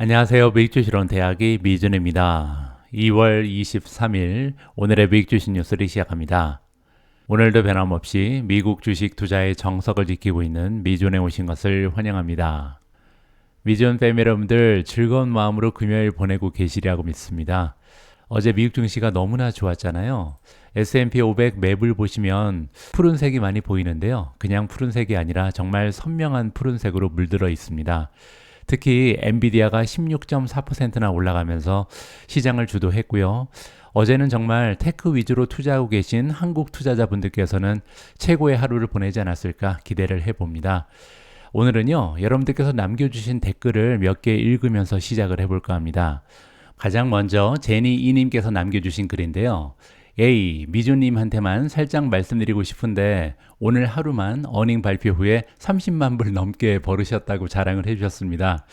안녕하세요. 매익주시론 대학의 미준입니다. 2월 23일 오늘의 매익주식 뉴스를 시작합니다. 오늘도 변함없이 미국 주식 투자의 정석을 지키고 있는 미준에 오신 것을 환영합니다. 미준 패밀리 여러분들 즐거운 마음으로 금요일 보내고 계시리라고 믿습니다. 어제 미국 증시가 너무나 좋았잖아요. S&P 500 맵을 보시면 푸른색이 많이 보이는데요. 그냥 푸른색이 아니라 정말 선명한 푸른색으로 물들어 있습니다. 특히 엔비디아가 16.4%나 올라가면서 시장을 주도했고요. 어제는 정말 테크 위주로 투자하고 계신 한국 투자자분들께서는 최고의 하루를 보내지 않았을까 기대를 해봅니다. 오늘은요, 여러분들께서 남겨주신 댓글을 몇 개 읽으면서 시작을 해볼까 합니다. 가장 먼저 제니 이님께서 남겨주신 글인데요. 미주님한테만 살짝 말씀드리고 싶은데 오늘 하루만 어닝 발표 후에 30만 불 넘게 벌으셨다고 자랑을 해주셨습니다.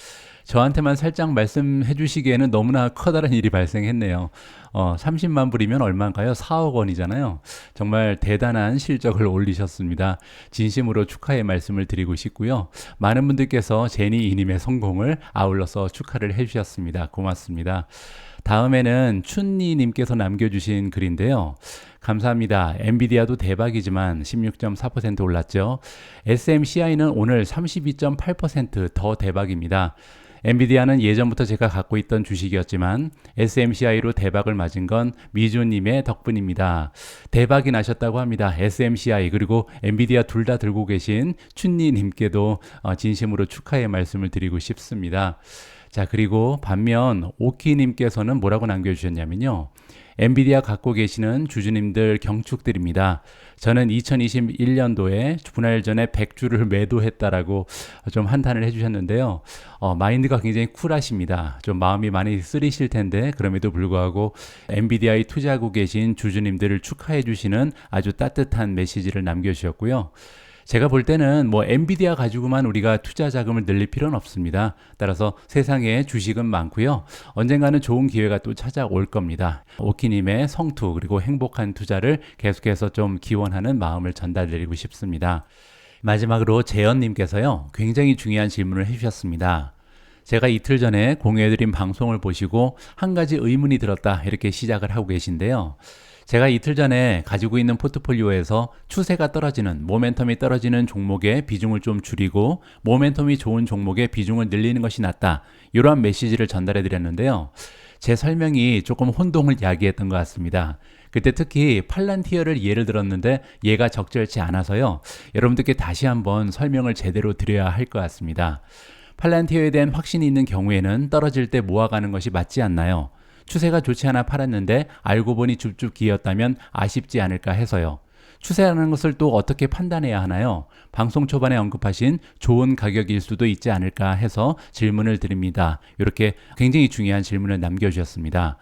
저한테만 살짝 말씀해 주시기에는 너무나 커다란 일이 발생했네요. 30만 불이면 얼마인가요? 4억 원이잖아요. 정말 대단한 실적을 올리셨습니다. 진심으로 축하의 말씀을 드리고 싶고요. 많은 분들께서 제니 이님의 성공을 아울러서 축하를 해주셨습니다. 고맙습니다. 다음에는 춘니님께서 남겨주신 글인데요. 감사합니다. 엔비디아도 대박이지만 16.4% 올랐죠. SMCI는 오늘 32.8% 더 대박입니다. 엔비디아는 예전부터 제가 갖고 있던 주식이었지만 SMCI로 대박을 맞은 건 미주님의 덕분입니다. 대박이 나셨다고 합니다. SMCI 그리고 엔비디아 둘 다 들고 계신 춘니님께도 진심으로 축하의 말씀을 드리고 싶습니다. 자, 그리고 반면 오키님께서는 뭐라고 남겨주셨냐면요. 엔비디아 갖고 계시는 주주님들 경축드립니다. 저는 2021년도에 분할 전에 100주를 매도했다라고 좀 한탄을 해주셨는데요. 마인드가 굉장히 쿨하십니다. 좀 마음이 많이 쓰리실 텐데 그럼에도 불구하고 엔비디아에 투자하고 계신 주주님들을 축하해 주시는 아주 따뜻한 메시지를 남겨주셨고요. 제가 볼 때는 엔비디아 가지고만 우리가 투자 자금을 늘릴 필요는 없습니다. 따라서 세상에 주식은 많고요. 언젠가는 좋은 기회가 또 찾아올 겁니다. 오키님의 성투 그리고 행복한 투자를 계속해서 좀 기원하는 마음을 전달드리고 싶습니다. 마지막으로 재현님께서요. 굉장히 중요한 질문을 해주셨습니다. 제가 이틀 전에 공유해드린 방송을 보시고 한 가지 의문이 들었다 이렇게 시작을 하고 계신데요. 제가 이틀 전에 가지고 있는 포트폴리오에서 추세가 떨어지는 모멘텀이 떨어지는 종목의 비중을 좀 줄이고 모멘텀이 좋은 종목의 비중을 늘리는 것이 낫다. 이러한 메시지를 전달해 드렸는데요. 제 설명이 조금 혼동을 야기했던 것 같습니다. 그때 특히 팔란티어를 예를 들었는데 얘가 적절치 않아서요. 여러분들께 다시 한번 설명을 제대로 드려야 할 것 같습니다. 팔란티어에 대한 확신이 있는 경우에는 떨어질 때 모아가는 것이 맞지 않나요? 추세가 좋지 않아 팔았는데 알고 보니 줍줍 기었다면 아쉽지 않을까 해서요. 추세라는 것을 또 어떻게 판단해야 하나요? 방송 초반에 언급하신 좋은 가격일 수도 있지 않을까 해서 질문을 드립니다. 이렇게 굉장히 중요한 질문을 남겨주셨습니다.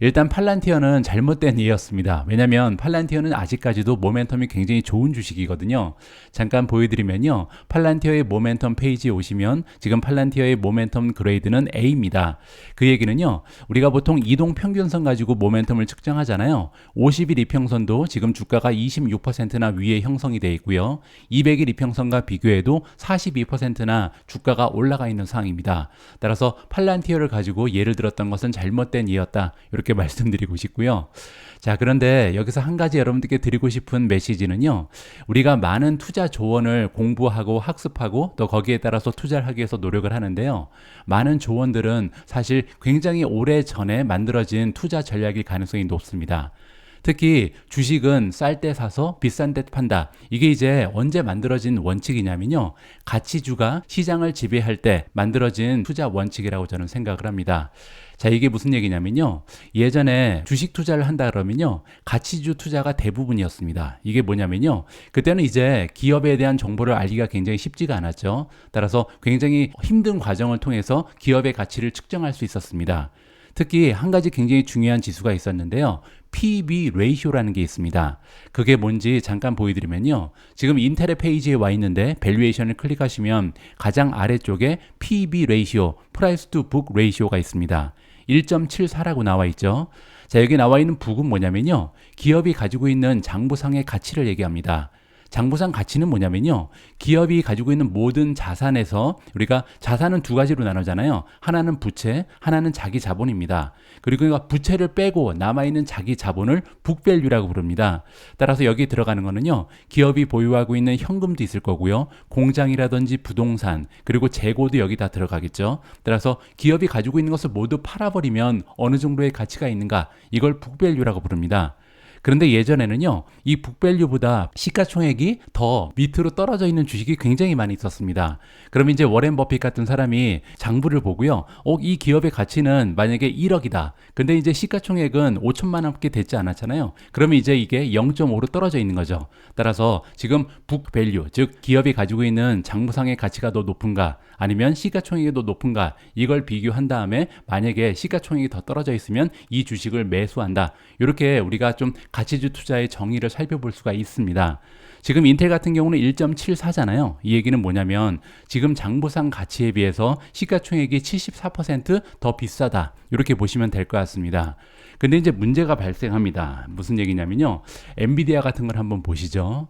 일단 팔란티어는 잘못된 이해였습니다. 왜냐하면 팔란티어는 아직까지도 모멘텀이 굉장히 좋은 주식이거든요. 잠깐 보여드리면요. 팔란티어의 모멘텀 페이지에 오시면 지금 팔란티어의 모멘텀 그레이드는 A입니다. 그 얘기는요. 우리가 보통 이동평균선 가지고 모멘텀을 측정하잖아요. 50일 이평선도 지금 주가가 26%나 위에 형성이 되어 있고요. 200일 이평선과 비교해도 42%나 주가가 올라가 있는 상황입니다. 따라서 팔란티어를 가지고 예를 들었던 것은 잘못된 이해였다. 이렇게 말씀드리고 싶고요. 자, 그런데 여기서 한 가지 여러분들께 드리고 싶은 메시지는요. 우리가 많은 투자 조언을 공부하고 학습하고 또 거기에 따라서 투자를 하기 위해서 노력을 하는데요. 많은 조언들은 사실 굉장히 오래 전에 만들어진 투자 전략일 가능성이 높습니다. 특히 주식은 쌀 때 사서 비싼 때 판다. 이게 이제 언제 만들어진 원칙이냐면요. 가치주가 시장을 지배할 때 만들어진 투자 원칙이라고 저는 생각을 합니다. 자, 이게 무슨 얘기냐면요. 예전에 주식 투자를 한다 그러면요. 가치주 투자가 대부분이었습니다. 이게 뭐냐면요. 그때는 이제 기업에 대한 정보를 알기가 굉장히 쉽지가 않았죠. 따라서 굉장히 힘든 과정을 통해서 기업의 가치를 측정할 수 있었습니다. 특히 한 가지 굉장히 중요한 지수가 있었는데요. PB 레이쇼라는 게 있습니다. 그게 뭔지 잠깐 보여드리면요. 지금 인텔의 페이지에 와 있는데 밸류에이션을 클릭하시면 가장 아래쪽에 PB 레이쇼, 프라이스 투 북 레이쇼가 있습니다. 1.74라고 나와 있죠. 자, 여기 나와 있는 북은 뭐냐면요. 기업이 가지고 있는 장부상의 가치를 얘기합니다. 장부상 가치는 뭐냐면요. 기업이 가지고 있는 모든 자산에서 우리가 자산은 두 가지로 나누잖아요. 하나는 부채, 하나는 자기 자본입니다. 그리고 그러니까 부채를 빼고 남아있는 자기 자본을 북밸류라고 부릅니다. 따라서 여기 들어가는 거는요. 기업이 보유하고 있는 현금도 있을 거고요. 공장이라든지 부동산, 그리고 재고도 여기 다 들어가겠죠. 따라서 기업이 가지고 있는 것을 모두 팔아버리면 어느 정도의 가치가 있는가? 이걸 북밸류라고 부릅니다. 그런데 예전에는요, 이 북밸류보다 시가총액이 더 밑으로 떨어져 있는 주식이 굉장히 많이 있었습니다. 그럼 이제 워렌 버핏 같은 사람이 장부를 보고요, 이 기업의 가치는 만약에 1억이다. 근데 이제 시가총액은 5천만 원밖에 되지 않았잖아요. 그러면 이제 이게 0.5로 떨어져 있는 거죠. 따라서 지금 북밸류, 즉 기업이 가지고 있는 장부상의 가치가 더 높은가, 아니면 시가총액이 더 높은가, 이걸 비교한 다음에 만약에 시가총액이 더 떨어져 있으면 이 주식을 매수한다. 이렇게 우리가 좀 가치주 투자의 정의를 살펴볼 수가 있습니다. 지금 인텔 같은 경우는 1.74잖아요. 이 얘기는 뭐냐면 지금 장부상 가치에 비해서 시가총액이 74% 비싸다. 이렇게 보시면 될 것 같습니다. 근데 이제 문제가 발생합니다. 무슨 얘기냐면요. 엔비디아 같은 걸 한번 보시죠.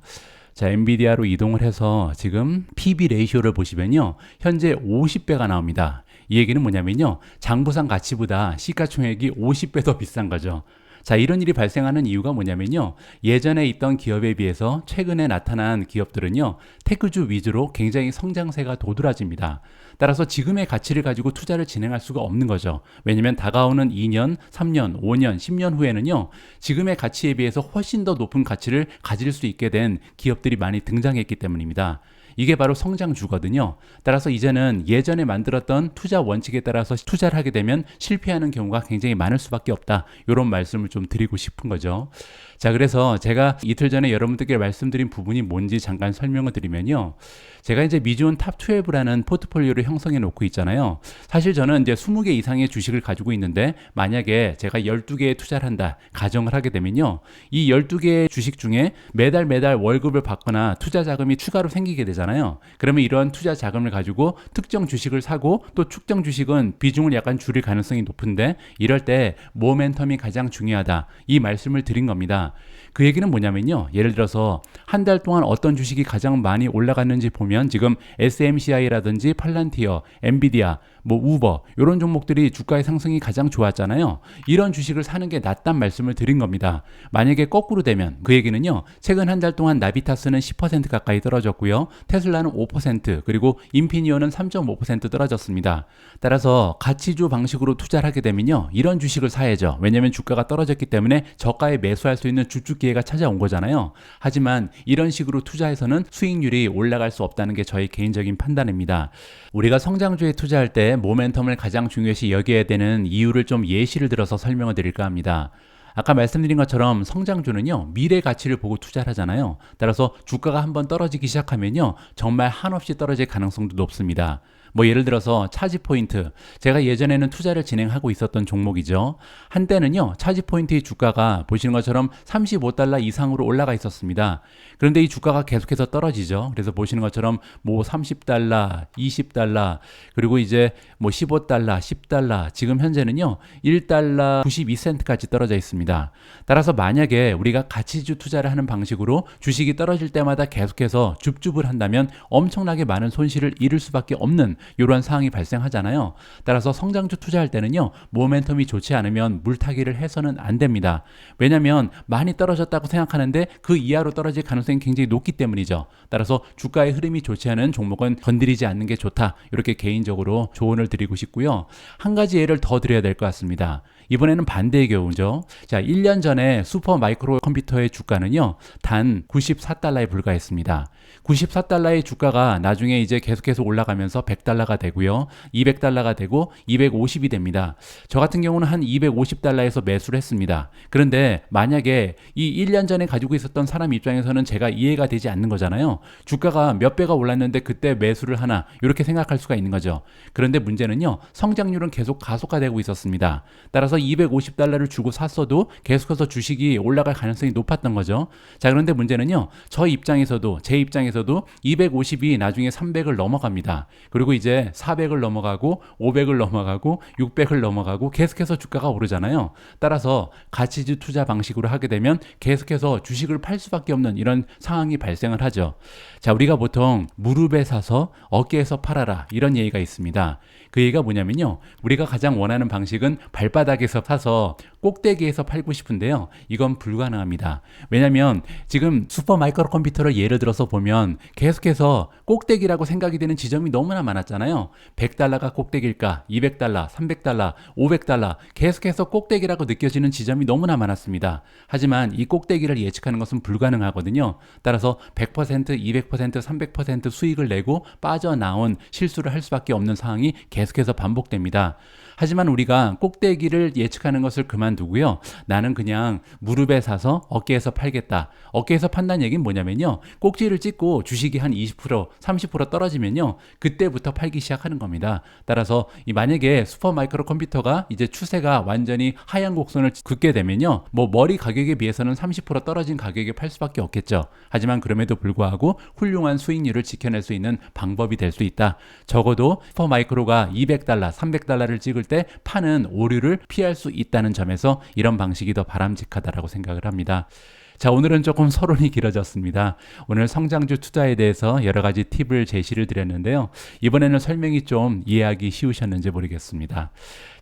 자, 엔비디아로 이동을 해서 지금 PB 레이쇼를 보시면요. 현재 50배가 나옵니다. 이 얘기는 뭐냐면요. 장부상 가치보다 시가총액이 50배 더 비싼 거죠. 자, 이런 일이 발생하는 이유가 뭐냐면요. 예전에 있던 기업에 비해서 최근에 나타난 기업들은요. 테크주 위주로 굉장히 성장세가 도드라집니다. 따라서 지금의 가치를 가지고 투자를 진행할 수가 없는 거죠. 왜냐하면 다가오는 2년, 3년, 5년, 10년 후에는요. 지금의 가치에 비해서 훨씬 더 높은 가치를 가질 수 있게 된 기업들이 많이 등장했기 때문입니다. 이게 바로 성장주거든요. 따라서 이제는 예전에 만들었던 투자 원칙에 따라서 투자를 하게 되면 실패하는 경우가 굉장히 많을 수밖에 없다. 이런 말씀을 좀 드리고 싶은 거죠. 자, 그래서 제가 이틀 전에 여러분들께 말씀드린 부분이 뭔지 잠깐 설명을 드리면요. 제가 이제 미주온 탑12라는 포트폴리오를 형성해 놓고 있잖아요. 사실 저는 이제 20개 이상의 주식을 가지고 있는데 만약에 제가 12개에 투자를 한다, 가정을 하게 되면요. 이 12개의 주식 중에 매달 월급을 받거나 투자 자금이 추가로 생기게 되잖아요. 그러면 이런 투자 자금을 가지고 특정 주식을 사고 또 특정 주식은 비중을 약간 줄일 가능성이 높은데 이럴 때 모멘텀이 가장 중요하다. 이 말씀을 드린 겁니다. 그 얘기는 뭐냐면요. 예를 들어서 한 달 동안 어떤 주식이 가장 많이 올라갔는지 보면 지금 SMCI라든지 팔란티어, 엔비디아, 우버 이런 종목들이 주가의 상승이 가장 좋았잖아요. 이런 주식을 사는 게 낫단 말씀을 드린 겁니다. 만약에 거꾸로 되면 그 얘기는요. 최근 한 달 동안 나비타스는 10% 가까이 떨어졌고요. 테슬라는 5% 그리고 인피니온은 3.5% 떨어졌습니다. 따라서 가치주 방식으로 투자를 하게 되면요. 이런 주식을 사야죠. 왜냐하면 주가가 떨어졌기 때문에 저가에 매수할 수 있는 주축 기회가 찾아온 거잖아요. 하지만 이런 식으로 투자해서는 수익률이 올라갈 수 없다는 게 저의 개인적인 판단입니다. 우리가 성장주에 투자할 때 모멘텀을 가장 중요시 여겨야 되는 이유를 좀 예시를 들어서 설명을 드릴까 합니다. 아까 말씀드린 것처럼 성장주는요. 미래 가치를 보고 투자를 하잖아요. 따라서 주가가 한번 떨어지기 시작하면요. 정말 한없이 떨어질 가능성도 높습니다. 예를 들어서 차지포인트, 제가 예전에는 투자를 진행하고 있었던 종목이죠. 한때는요. 차지포인트의 주가가 보시는 것처럼 35달러 이상으로 올라가 있었습니다. 그런데 이 주가가 계속해서 떨어지죠. 그래서 보시는 것처럼 30달러, 20달러, 그리고 이제 15달러, 10달러, 지금 현재는요. 1달러 92센트까지 떨어져 있습니다. 따라서 만약에 우리가 가치주 투자를 하는 방식으로 주식이 떨어질 때마다 계속해서 줍줍을 한다면 엄청나게 많은 손실을 잃을 수밖에 없는 이러한 상황이 발생하잖아요. 따라서 성장주 투자할 때는요. 모멘텀이 좋지 않으면 물타기를 해서는 안 됩니다. 왜냐하면 많이 떨어졌다고 생각하는데 그 이하로 떨어질 가능성이 굉장히 높기 때문이죠. 따라서 주가의 흐름이 좋지 않은 종목은 건드리지 않는 게 좋다. 이렇게 개인적으로 조언을 드리고 싶고요. 한 가지 예를 더 드려야 될 것 같습니다. 이번에는 반대의 경우죠. 자, 1년 전에 슈퍼 마이크로 컴퓨터의 주가는요. 단 94달러에 불과했습니다. 94달러의 주가가 나중에 이제 계속해서 올라가면서 100달러가 되고요. 200달러가 되고 250이 됩니다. 저 같은 경우는 한 250달러에서 매수를 했습니다. 그런데 만약에 이 1년 전에 가지고 있었던 사람 입장에서는 제가 이해가 되지 않는 거잖아요. 주가가 몇 배가 올랐는데 그때 매수를 하나 이렇게 생각할 수가 있는 거죠. 그런데 문제는요. 성장률은 계속 가속화되고 있었습니다. 따라서 $250를 주고 샀어도 계속해서 주식이 올라갈 가능성이 높았던 거죠. 자, 그런데 문제는요. 제 입장에서도 250이 나중에 300을 넘어갑니다. 그리고 이제 400을 넘어가고 500을 넘어가고 600을 넘어가고 계속해서 주가가 오르잖아요. 따라서 가치주 투자 방식으로 하게 되면 계속해서 주식을 팔 수밖에 없는 이런 상황이 발생을 하죠. 자, 우리가 보통 무릎에 사서 어깨에서 팔아라 이런 얘기가 있습니다. 그 얘기가 뭐냐면요. 우리가 가장 원하는 방식은 발바닥에서 사서 꼭대기에서 팔고 싶은데요. 이건 불가능합니다. 왜냐하면 지금 슈퍼 마이크로 컴퓨터를 예를 들어서 보면 계속해서 꼭대기라고 생각이 되는 지점이 너무나 많았잖아요. $100가 꼭대기일까? $200, $300, $500 계속해서 꼭대기라고 느껴지는 지점이 너무나 많았습니다. 하지만 이 꼭대기를 예측하는 것은 불가능하거든요. 따라서 100%, 200%, 300% 수익을 내고 빠져나온 실수를 할 수밖에 없는 상황이 계속해서 반복됩니다. 하지만 우리가 꼭대기를 예측하는 것을 그만두고요. 나는 그냥 무릎에 사서 어깨에서 팔겠다. 어깨에서 판다는 얘기는 뭐냐면요. 꼭지를 찍고 주식이 한 20%, 30% 떨어지면요. 그때부터 팔기 시작하는 겁니다. 따라서 만약에 슈퍼 마이크로 컴퓨터가 이제 추세가 완전히 하향 곡선을 긋게 되면요. 머리 가격에 비해서는 30% 떨어진 가격에 팔 수밖에 없겠죠. 하지만 그럼에도 불구하고 훌륭한 수익률을 지켜낼 수 있는 방법이 될 수 있다. 적어도 슈퍼 마이크로가 $200, $300를 찍을 때 파는 오류를 피할 수 있다는 점에서 이런 방식이 더 바람직하다라고 생각을 합니다. 자, 오늘은 조금 서론이 길어졌습니다. 오늘 성장주 투자에 대해서 여러 가지 팁을 제시를 드렸는데요. 이번에는 설명이 좀 이해하기 쉬우셨는지 모르겠습니다.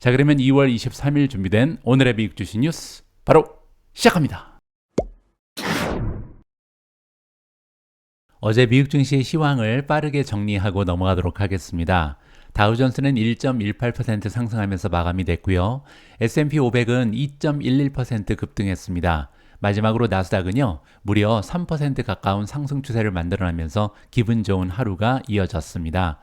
자, 그러면 2월 23일 준비된 오늘의 미국 주식 뉴스 바로 시작합니다. 어제 미국 증시의 시황을 빠르게 정리하고 넘어가도록 하겠습니다. 다우존스는 1.18% 상승하면서 마감이 됐고요. S&P 500은 2.11% 급등했습니다. 마지막으로 나스닥은요, 무려 3% 가까운 상승 추세를 만들어내면서 기분 좋은 하루가 이어졌습니다.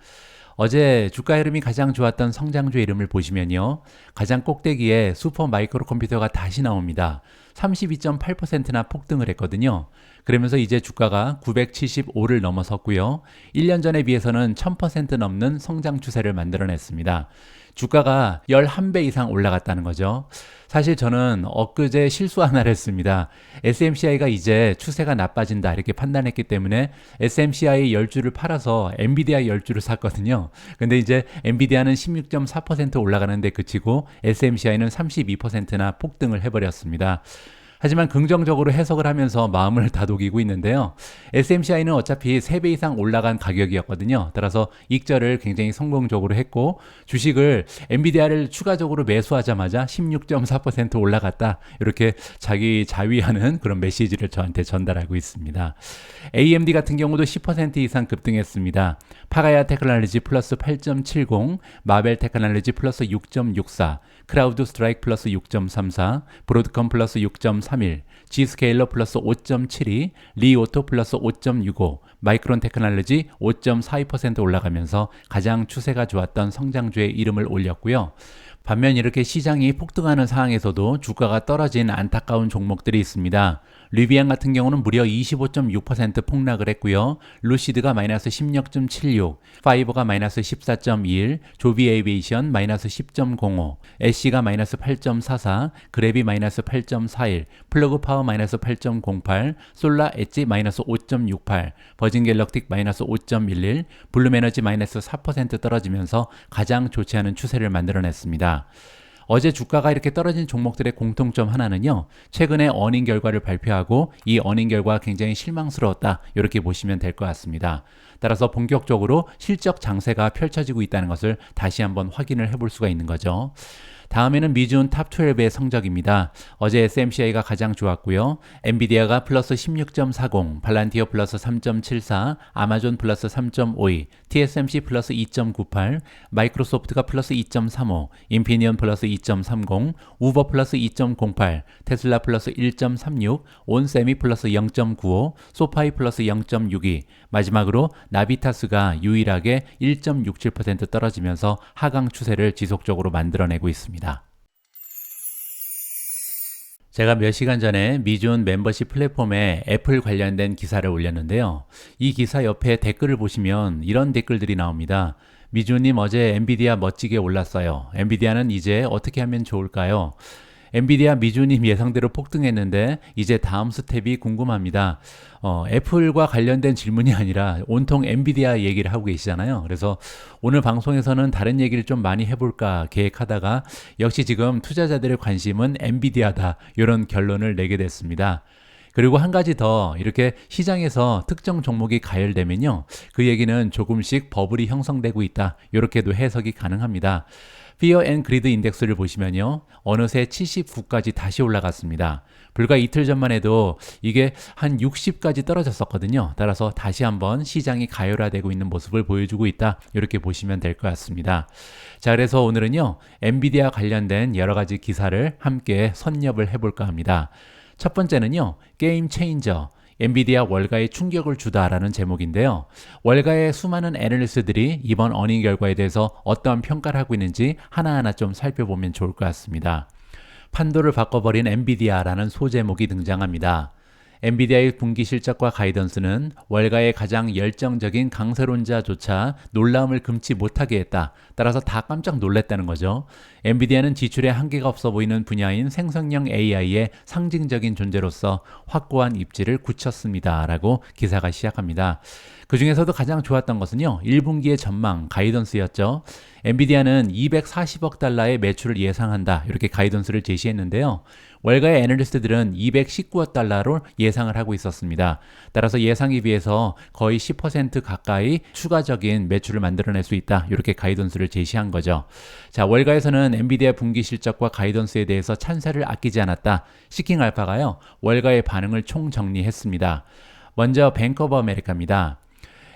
어제 주가 흐름이 가장 좋았던 성장주 이름을 보시면요. 가장 꼭대기에 슈퍼 마이크로 컴퓨터가 다시 나옵니다. 32.8%나 폭등을 했거든요. 그러면서 이제 주가가 975를 넘어섰고요. 1년 전에 비해서는 1000% 넘는 성장 추세를 만들어냈습니다. 주가가 11배 이상 올라갔다는 거죠. 사실 저는 엊그제 실수 하나를 했습니다. SMCI가 이제 추세가 나빠진다 이렇게 판단했기 때문에 SMCI 10주를 팔아서 엔비디아 10주를 샀거든요. 근데 이제 엔비디아는 16.4% 올라가는데 그치고 SMCI는 32%나 폭등을 해버렸습니다. 하지만 긍정적으로 해석을 하면서 마음을 다독이고 있는데요. SMCI는 어차피 3배 이상 올라간 가격이었거든요. 따라서 익절을 굉장히 성공적으로 했고 주식을 엔비디아를 추가적으로 매수하자마자 16.4% 올라갔다. 이렇게 자기 자위하는 그런 메시지를 저한테 전달하고 있습니다. AMD 같은 경우도 10% 이상 급등했습니다. 파가야 테크놀로지 플러스 8.70, 마벨 테크놀로지 플러스 6.64, 크라우드 스트라이크 플러스 6.34, 브로드컴 플러스 6.31, G스케일러 플러스 5.72, 리오토 플러스 5.65, 마이크론 테크놀로지 5.42% 올라가면서 가장 추세가 좋았던 성장주의 이름을 올렸고요. 반면 이렇게 시장이 폭등하는 상황에서도 주가가 떨어진 안타까운 종목들이 있습니다. 리비안 같은 경우는 무려 25.6% 폭락을 했고요. 루시드가 마이너스 16.76, 파이버가 마이너스 14.21, 조비 에이비에이션 마이너스 10.05, 애쉬가 마이너스 8.44, 그랩이 마이너스 8.41, 플러그 파워 마이너스 8.08, 솔라 엣지 마이너스 5.68, 버진 갤럭틱 마이너스 5.11, 블룸 에너지 마이너스 4% 떨어지면서 가장 좋지 않은 추세를 만들어냈습니다. 어제 주가가 이렇게 떨어진 종목들의 공통점 하나는요. 최근에 어닝 결과를 발표하고 이 어닝 결과가 굉장히 실망스러웠다. 이렇게 보시면 될 것 같습니다. 따라서 본격적으로 실적 장세가 펼쳐지고 있다는 것을 다시 한번 확인을 해볼 수가 있는 거죠. 다음에는 미준 탑 12의 성적입니다. 어제 SMCI가 가장 좋았고요. 엔비디아가 플러스 16.40, 팔란티어 플러스 3.74, 아마존 플러스 3.52, TSMC 플러스 2.98, 마이크로소프트가 플러스 2.35, 인피니언 플러스 2.30, 우버 플러스 2.08, 테슬라 플러스 1.36, 온세미 플러스 0.95, 소파이 플러스 0.62, 마지막으로 나비타스가 유일하게 1.67% 떨어지면서 하강 추세를 지속적으로 만들어내고 있습니다. 제가 몇 시간 전에 미준 멤버십 플랫폼에 애플 관련된 기사를 올렸는데요. 이 기사 옆에 댓글을 보시면 이런 댓글들이 나옵니다. 미주님 어제 엔비디아 멋지게 올랐어요. 엔비디아는 이제 어떻게 하면 좋을까요? 엔비디아 미주님 예상대로 폭등했는데 이제 다음 스텝이 궁금합니다. 애플과 관련된 질문이 아니라 온통 엔비디아 얘기를 하고 계시잖아요. 그래서 오늘 방송에서는 다른 얘기를 좀 많이 해볼까 계획하다가 역시 지금 투자자들의 관심은 엔비디아다 이런 결론을 내게 됐습니다. 그리고 한 가지 더 이렇게 시장에서 특정 종목이 가열되면요. 그 얘기는 조금씩 버블이 형성되고 있다. 이렇게도 해석이 가능합니다. Fear and Greed 인덱스를 보시면요. 어느새 79까지 다시 올라갔습니다. 불과 이틀 전만 해도 이게 한 60까지 떨어졌었거든요. 따라서 다시 한번 시장이 가열화되고 있는 모습을 보여주고 있다. 이렇게 보시면 될 것 같습니다. 자, 그래서 오늘은요. 엔비디아 관련된 여러 가지 기사를 함께 선nhập 해볼까 합니다. 첫 번째는요. 게임 체인저. 엔비디아 월가에 충격을 주다라는 제목인데요. 월가의 수많은 애널리스트들이 이번 어닝 결과에 대해서 어떠한 평가를 하고 있는지 하나하나 좀 살펴보면 좋을 것 같습니다. 판도를 바꿔버린 엔비디아라는 소제목이 등장합니다. 엔비디아의 분기 실적과 가이던스는 월가의 가장 열정적인 강세론자조차 놀라움을 금치 못하게 했다. 따라서 다 깜짝 놀랐다는 거죠. 엔비디아는 지출에 한계가 없어 보이는 분야인 생성형 AI의 상징적인 존재로서 확고한 입지를 굳혔습니다. 라고 기사가 시작합니다. 그 중에서도 가장 좋았던 것은요. 1분기의 전망, 가이던스였죠. 엔비디아는 240억 달러의 매출을 예상한다. 이렇게 가이던스를 제시했는데요. 월가의 애널리스트들은 219억 달러로 예상을 하고 있었습니다. 따라서 예상에 비해서 거의 10% 가까이 추가적인 매출을 만들어낼 수 있다. 이렇게 가이던스를 제시한 거죠. 자, 월가에서는 엔비디아 분기 실적과 가이던스에 대해서 찬사를 아끼지 않았다. 시킹알파가요. 월가의 반응을 총정리했습니다. 먼저 뱅크 오브 아메리카입니다.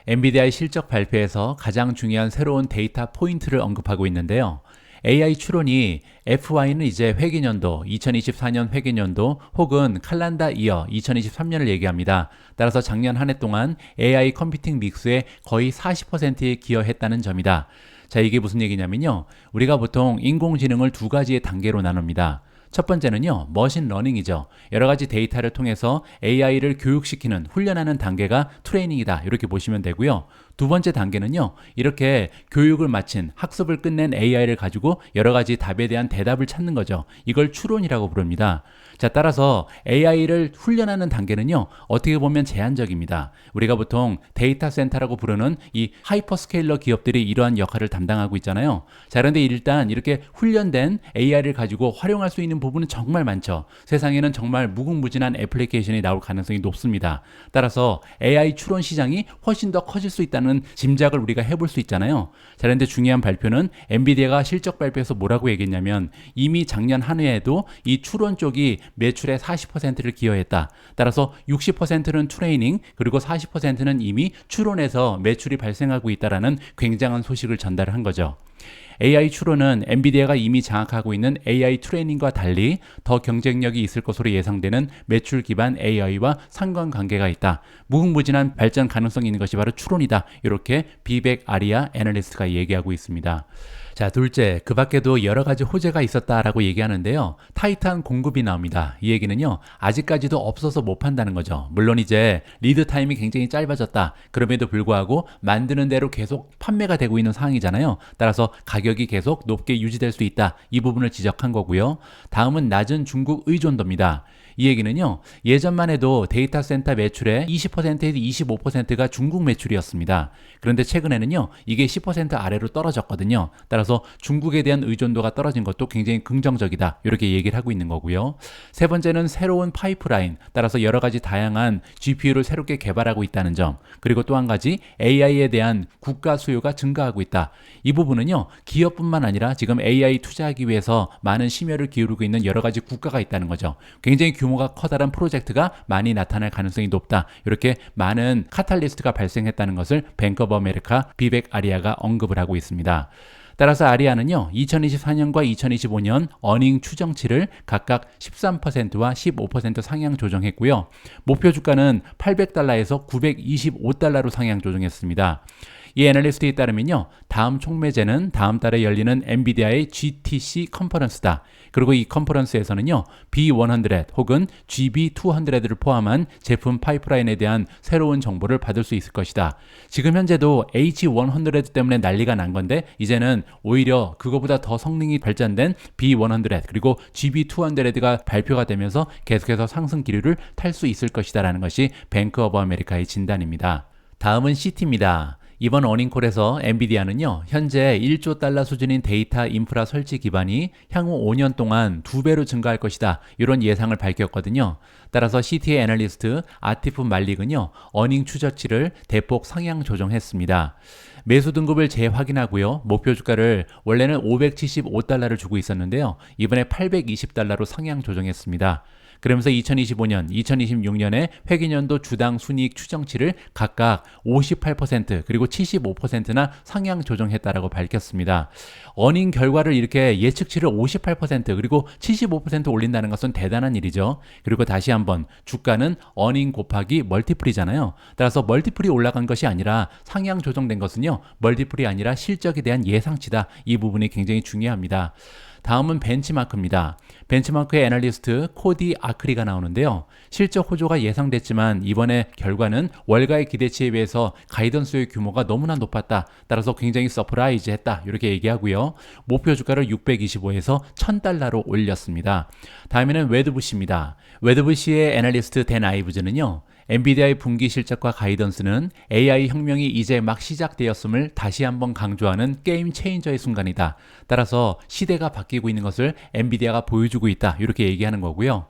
엔비디아의 실적 발표에서 가장 중요한 새로운 데이터 포인트를 언급하고 있는데요. AI 추론이 FY는 이제 회계년도, 2024년 회계년도 혹은 칼란다 이어 2023년을 얘기합니다. 따라서 작년 한 해 동안 AI 컴퓨팅 믹스에 거의 40%에 기여했다는 점이다. 자, 이게 무슨 얘기냐면요. 우리가 보통 인공지능을 두 가지의 단계로 나눕니다. 첫 번째는요, 머신러닝이죠. 여러 가지 데이터를 통해서 AI를 교육시키는, 훈련하는 단계가 트레이닝이다. 이렇게 보시면 되고요. 두 번째 단계는요, 이렇게 교육을 마친, 학습을 끝낸 AI를 가지고 여러 가지 답에 대한 대답을 찾는 거죠. 이걸 추론이라고 부릅니다. 자, 따라서 AI를 훈련하는 단계는요, 어떻게 보면 제한적입니다. 우리가 보통 데이터 센터라고 부르는 이 하이퍼스케일러 기업들이 이러한 역할을 담당하고 있잖아요. 자, 그런데 일단 이렇게 훈련된 AI를 가지고 활용할 수 있는 부분은 정말 많죠. 세상에는 정말 무궁무진한 애플리케이션이 나올 가능성이 높습니다. 따라서 AI 추론 시장이 훨씬 더 커질 수 있다는 짐작을 우리가 해볼 수 있잖아요. 자, 그런데 중요한 발표는 엔비디아가 실적 발표에서 뭐라고 얘기했냐면 이미 작년 한 해에도 이 추론 쪽이 매출의 40%를 기여했다. 따라서 60%는 트레이닝 그리고 40%는 이미 추론에서 매출이 발생하고 있다라는 굉장한 소식을 전달한 거죠. AI 추론은 엔비디아가 이미 장악하고 있는 AI 트레이닝과 달리 더 경쟁력이 있을 것으로 예상되는 매출 기반 AI와 상관관계가 있다. 무궁무진한 발전 가능성이 있는 것이 바로 추론이다. 이렇게 비백 아리아 애널리스트가 얘기하고 있습니다. 자, 둘째, 그 밖에도 여러 가지 호재가 있었다라고 얘기하는데요. 타이트한 공급이 나옵니다. 이 얘기는요, 아직까지도 없어서 못 판다는 거죠. 물론 이제 리드 타임이 굉장히 짧아졌다. 그럼에도 불구하고 만드는 대로 계속 판매가 되고 있는 상황이잖아요. 따라서 가격이 계속 높게 유지될 수 있다. 이 부분을 지적한 거고요. 다음은 낮은 중국 의존도입니다. 이 얘기는요, 예전만 해도 데이터 센터 매출의 20%에서 25%가 중국 매출이었습니다. 그런데 최근에는요, 이게 10% 아래로 떨어졌거든요. 따라서 중국에 대한 의존도가 떨어진 것도 굉장히 긍정적이다. 이렇게 얘기를 하고 있는 거고요. 세 번째는 새로운 파이프라인, 따라서 여러 가지 다양한 GPU를 새롭게 개발하고 있다는 점. 그리고 또 한 가지 AI에 대한 국가 수요가 증가하고 있다. 이 부분은요, 기업뿐만 아니라 지금 AI 투자하기 위해서 많은 심혈을 기울이고 있는 여러 가지 국가가 있다는 거죠. 굉장히 규모가 커다란 프로젝트가 많이 나타날 가능성이 높다. 이렇게 많은 카탈리스트가 발생했다는 것을 뱅크 오브 아메리카 비백 아리아가 언급을 하고 있습니다. 따라서 아리아는요, 2024년과 2025년 어닝 추정치를 각각 13%와 15% 상향 조정했고요. 목표 주가는 $800에서 $925로 상향 조정했습니다. 이 애널리스트에 따르면요, 다음 촉매제는 다음 달에 열리는 엔비디아의 GTC 컨퍼런스다. 그리고 이 컨퍼런스에서는요, B100 혹은 GB200를 포함한 제품 파이프라인에 대한 새로운 정보를 받을 수 있을 것이다. 지금 현재도 H100 때문에 난리가 난 건데 이제는 오히려 그거보다 더 성능이 발전된 B100 그리고 GB200가 발표가 되면서 계속해서 상승 기류를 탈 수 있을 것이다라는 것이 뱅크 오브 아메리카의 진단입니다. 다음은 CT입니다. 이번 어닝콜에서 엔비디아는요, 현재 1조 달러 수준인 데이터 인프라 설치 기반이 향후 5년 동안 2배로 증가할 것이다. 이런 예상을 밝혔거든요. 따라서 CT의 애널리스트 아티프 말릭은요, 어닝 추저치를 대폭 상향 조정했습니다. 매수 등급을 재확인하고요. 목표 주가를 원래는 575달러를 주고 있었는데요. 이번에 820달러로 상향 조정했습니다. 그러면서 2025년, 2026년에 회계년도 주당 순이익 추정치를 각각 58% 그리고 75%나 상향 조정했다라고 밝혔습니다. 어닝 결과를 이렇게 예측치를 58% 그리고 75% 올린다는 것은 대단한 일이죠. 그리고 다시 한번 주가는 어닝 곱하기 멀티플이잖아요. 따라서 멀티플이 올라간 것이 아니라 상향 조정된 것은요, 멀티플이 아니라 실적에 대한 예상치다. 이 부분이 굉장히 중요합니다. 다음은 벤치마크입니다. 벤치마크의 애널리스트 코디 아크리가 나오는데요. 실적 호조가 예상됐지만 이번에 결과는 월가의 기대치에 비해서 가이던스의 규모가 너무나 높았다. 따라서 굉장히 서프라이즈했다. 이렇게 얘기하고요. 목표 주가를 625에서 1000달러로 올렸습니다. 다음에는 웨드부시입니다. 웨드부시의 애널리스트 댄 아이브즈는요, 엔비디아의 분기 실적과 가이던스는 AI 혁명이 이제 막 시작되었음을 다시 한번 강조하는 게임 체인저의 순간이다. 따라서 시대가 바뀌고 있는 것을 엔비디아가 보여주고 있다. 이렇게 얘기하는 거고요.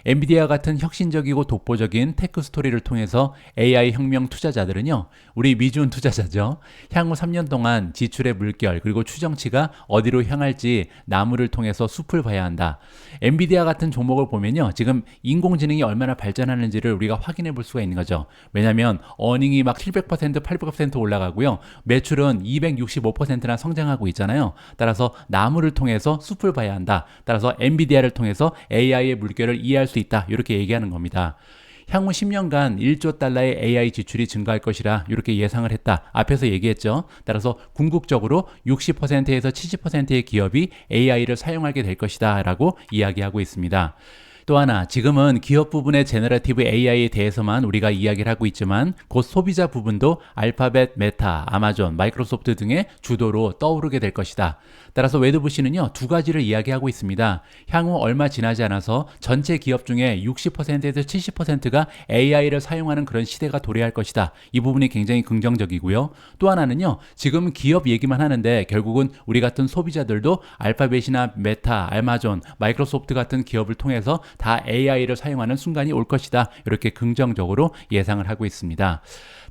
엔비디아 같은 혁신적이고 독보적인 테크 스토리를 통해서 AI 혁명 투자자들은요, 우리 미주은 투자자죠. 향후 3년 동안 지출의 물결 그리고 추정치가 어디로 향할지 나무를 통해서 숲을 봐야 한다. 엔비디아 같은 종목을 보면요, 지금 인공지능이 얼마나 발전하는지를 우리가 확인해 볼 수가 있는 거죠. 왜냐하면 어닝이 막 700%, 800% 올라가고요. 매출은 265%나 성장하고 있잖아요. 따라서 나무를 통해서 숲을 봐야 한다. 따라서 엔비디아를 통해서 AI의 물결을 이해할 수 있다. 이렇게 얘기하는 겁니다. 향후 10년간 1조 달러의 AI 지출이 증가할 것이라 이렇게 예상을 했다. 앞에서 얘기했죠. 따라서 궁극적으로 60%에서 70%의 기업이 AI를 사용하게 될 것이다 라고 이야기하고 있습니다. 또 하나, 지금은 기업 부분의 제너러티브 AI에 대해서만 우리가 이야기를 하고 있지만 곧 소비자 부분도 알파벳, 메타, 아마존, 마이크로소프트 등의 주도로 떠오르게 될 것이다. 따라서 웨드부시는요, 두 가지를 이야기하고 있습니다. 향후 얼마 지나지 않아서 전체 기업 중에 60%에서 70%가 AI를 사용하는 그런 시대가 도래할 것이다. 이 부분이 굉장히 긍정적이고요. 또 하나는요, 지금 기업 얘기만 하는데 결국은 우리 같은 소비자들도 알파벳이나 메타, 아마존, 마이크로소프트 같은 기업을 통해서 다 AI를 사용하는 순간이 올 것이다. 이렇게 긍정적으로 예상을 하고 있습니다.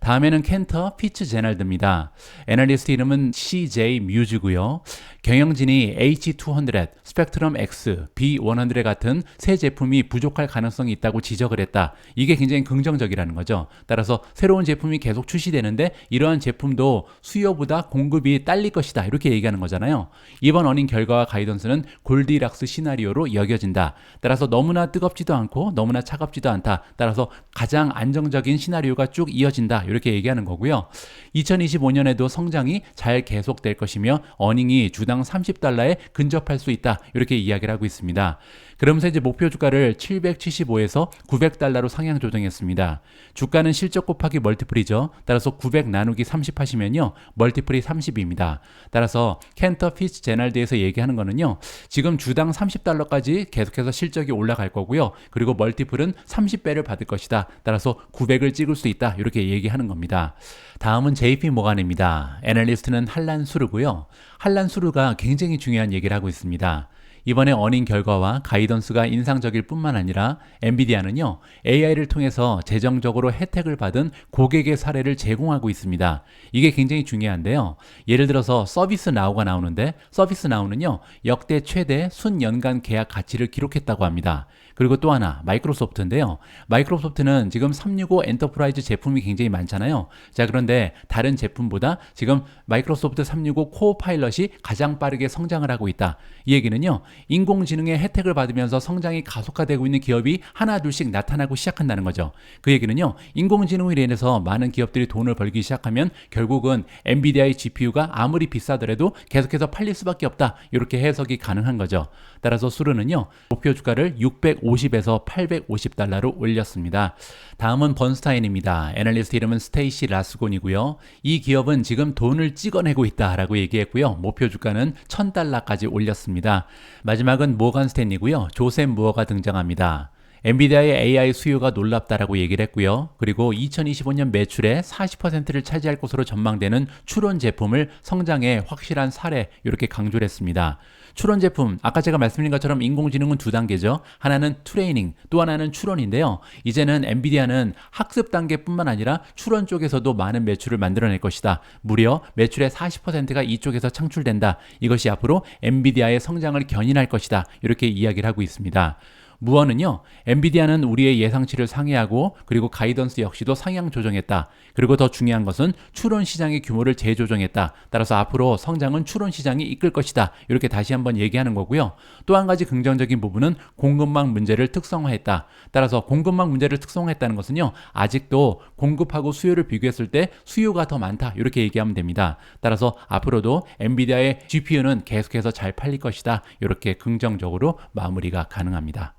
다음에는 캔터 피츠제널드입니다. 애널리스트 이름은 CJ 뮤즈고요. 경영진이 H200, 스펙트럼 X, B100 같은 새 제품이 부족할 가능성이 있다고 지적을 했다. 이게 굉장히 긍정적이라는 거죠. 따라서 새로운 제품이 계속 출시되는데 이러한 제품도 수요보다 공급이 딸릴 것이다. 이렇게 얘기하는 거잖아요. 이번 어닝 결과와 가이던스는 골디락스 시나리오로 여겨진다. 따라서 너무나 뜨겁지도 않고 너무나 차갑지도 않다. 따라서 가장 안정적인 시나리오가 쭉 이어진다. 이렇게 얘기하는 거고요. 2025년에도 성장이 잘 계속될 것이며 어닝이 주당 30달러에 근접할 수 있다. 이렇게 이야기를 하고 있습니다. 그러면서 이제 목표 주가를 775에서 900달러로 상향 조정했습니다. 주가는 실적 곱하기 멀티플이죠. 따라서 900 나누기 30 하시면요, 멀티플이 30입니다. 따라서 캔터 피츠제널드에서 얘기하는 거는요, 지금 주당 30달러까지 계속해서 실적이 올라갈 거고요. 그리고 멀티플은 30배를 받을 것이다. 따라서 900을 찍을 수 있다. 이렇게 얘기하는 겁니다. 다음은 JP 모간입니다. 애널리스트는 할란 수르고요. 할란 수르가 굉장히 중요한 얘기를 하고 있습니다. 이번에 어닝 결과와 가이던스가 인상적일 뿐만 아니라 엔비디아는요, AI를 통해서 재정적으로 혜택을 받은 고객의 사례를 제공하고 있습니다. 이게 굉장히 중요한데요. 예를 들어서 서비스 나우가 나오는데 서비스 나우는요, 역대 최대 순연간 계약 가치를 기록했다고 합니다. 그리고 또 하나 마이크로소프트인데요. 마이크로소프트는 지금 365 엔터프라이즈 제품이 굉장히 많잖아요. 자, 그런데 다른 제품보다 지금 마이크로소프트 365 코어파일럿이 가장 빠르게 성장을 하고 있다. 이 얘기는요, 인공지능의 혜택을 받으면서 성장이 가속화되고 있는 기업이 하나 둘씩 나타나고 시작한다는 거죠. 그 얘기는요, 인공지능으로 인해서 많은 기업들이 돈을 벌기 시작하면 결국은 엔비디아의 GPU가 아무리 비싸더라도 계속해서 팔릴 수밖에 없다. 이렇게 해석이 가능한 거죠. 따라서 수르는요, 목표 주가를 650에서 850달러로 올렸습니다. 다음은 번스타인입니다. 애널리스트 이름은 스테이시 라스곤이고요. 이 기업은 지금 돈을 찍어내고 있다라고 얘기했고요. 목표 주가는 1000달러까지 올렸습니다. 마지막은 모건 스탠리고요. 조셉 무어가 등장합니다. 엔비디아의 AI 수요가 놀랍다라고 얘기를 했고요. 그리고 2025년 매출의 40%를 차지할 것으로 전망되는 추론 제품을 성장의 확실한 사례 이렇게 강조를 했습니다. 추론 제품, 아까 제가 말씀드린 것처럼 인공지능은 두 단계죠. 하나는 트레이닝, 또 하나는 추론인데요. 이제는 엔비디아는 학습 단계뿐만 아니라 추론 쪽에서도 많은 매출을 만들어낼 것이다. 무려 매출의 40%가 이쪽에서 창출된다. 이것이 앞으로 엔비디아의 성장을 견인할 것이다. 이렇게 이야기를 하고 있습니다. 무어는요, 엔비디아는 우리의 예상치를 상회하고 그리고 가이던스 역시도 상향 조정했다. 그리고 더 중요한 것은 추론 시장의 규모를 재조정했다. 따라서 앞으로 성장은 추론 시장이 이끌 것이다. 이렇게 다시 한번 얘기하는 거고요. 또 한 가지 긍정적인 부분은 공급망 문제를 특성화했다. 따라서 공급망 문제를 특성화했다는 것은요, 아직도 공급하고 수요를 비교했을 때 수요가 더 많다. 이렇게 얘기하면 됩니다. 따라서 앞으로도 엔비디아의 GPU는 계속해서 잘 팔릴 것이다. 이렇게 긍정적으로 마무리가 가능합니다.